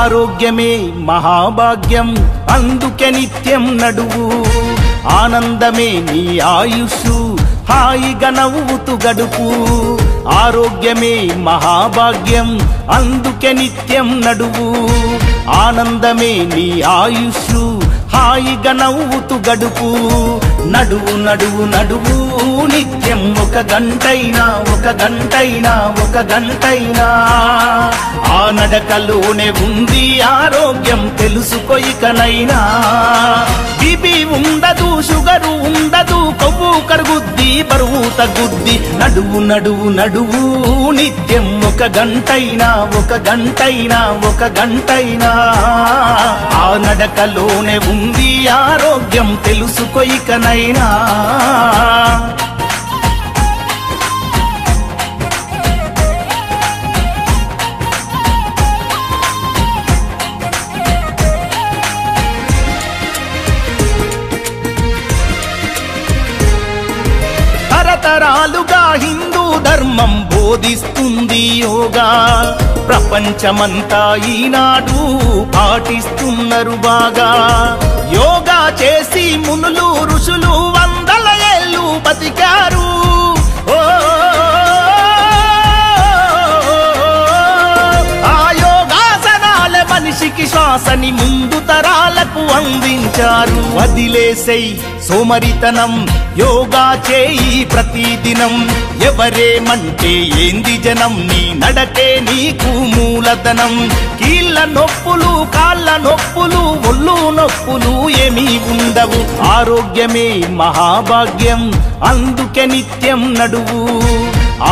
ఆరోగ్యమే మహాభాగ్యం అందుకే నిత్యం నడువు ఆనందమే నీ ఆయుషు హాయిగా నవ్వుతూ గడుపు ఆరోగ్యమే మహాభాగ్యం అందుకే నిత్యం నడువు ఆనందమే నీ ఆయుషు హాయిగా నవ్వుతూ గడుపు నడువు నడువు నడువు నిత్యం ఒక గంటైనా ఆ నడకలోనే ఉంది ఆరోగ్యం తెలుసుకో ఇకనైనా బీపీ ఉండదు షుగరు ఉండదు కొవ్వు కరుగుద్ది బరువు తగ్గుద్ది నడువు నడువు నడువు నిత్యం ఒక గంటైనా ఆ నడకలోనే ఉంది ఆరోగ్యం తెలుసుకో ఇకనైనా తరతరాలుగా హిందూ ధర్మం బోధిస్తుంది యోగా ప్రపంచమంతా ఈనాడు పాటిస్తున్నారు బాగా యోగా చేసి మునులు ఋషులు వందల ఏళ్ళు బతికారు ఆ యోగాసనాల మనిషికి శ్వాసని ముందు తరాలకు అందించారు వదిలేసై సోమరితనం యోగా చేయి ప్రతిదినం ఎవరేమంటే ఏంది జనం నీ నడకే నీకు మూలధనం కీళ్ళ నొప్పులు కాళ్ళ నొప్పులు ఒళ్ళు నొప్పులు ఏమీ ఉండవు ఆరోగ్యమే మహాభాగ్యం అందుకే నిత్యం నడువు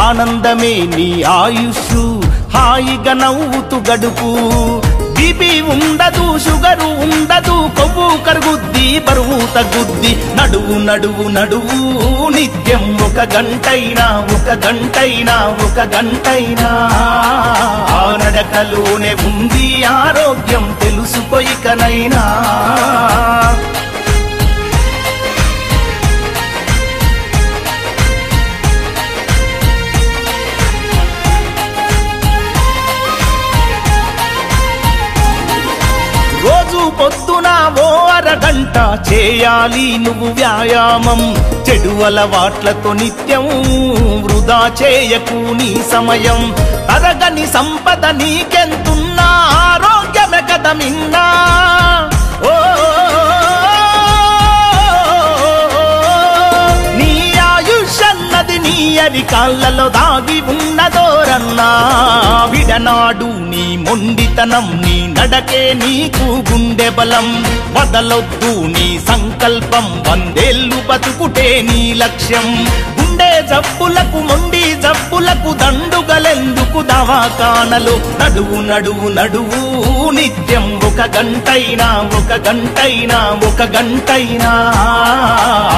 ఆనందమే నీ ఆయుషు హాయిగా నవ్వుతూ గడుపు బీపీ ఉండదు షుగరు ఉండదు కొవ్వు కరుగుద్ది బరువు తగ్గుద్ది నడువు నడువు నడువు నిత్యం ఒక గంటైనా ఆ నడకలోనే ఉంది ఆరోగ్యం తెలుసుకో ఇకనైనా రోజు పొద్దున ఓ అరగంట చేయాలి నువ్వు వ్యాయామం చెడు అలవాట్లతో నిత్యం వృధా చేయకు నీ సమయం తరగని సంపద నీకెంతున్నా ఆరోగ్యమే కదా మిన్నా నీ ఆయుష్ అన్నది నీ అరికాళ్ళలో దాగి ఉన్నదోరన్నా విడనాడు నీ మొండితనం నీ నడకే నీకు గుండె బలం వదలొద్దు నీ సంకల్పం 100 ఏళ్ళు బతుకుటే నీ లక్ష్యం గుండె జబ్బులకు మొండి జబ్బులకు దండుగలెందుకు దవాఖానలు నడువు నడువు నడువు నిత్యం ఒక గంటైనా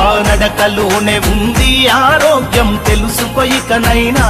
ఆ నడకలోనే ఉంది ఆరోగ్యం తెలుసుకో ఇకనైనా